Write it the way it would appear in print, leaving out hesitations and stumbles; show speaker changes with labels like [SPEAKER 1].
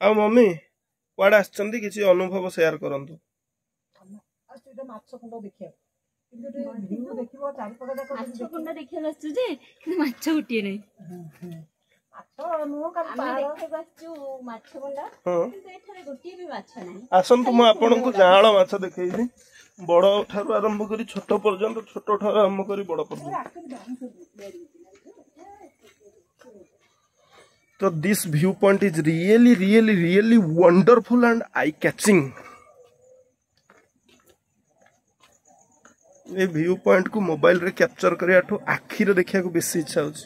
[SPEAKER 1] आ mummy कुआडे आछंती किसी अनुभव share करंतु। आसतु मु आपन को जाँल माछ देखी बड़ ठारू आरंभ करी छोट पर्यंत छोट ठारू आरंभ करी बड़ पर्यंत। So this viewpoint is really wonderful and eye catching. ये व्यू पॉइंट को मोबाइल रे कैप्चर करिया आखि रे देखिया को बेसी इच्छा होची।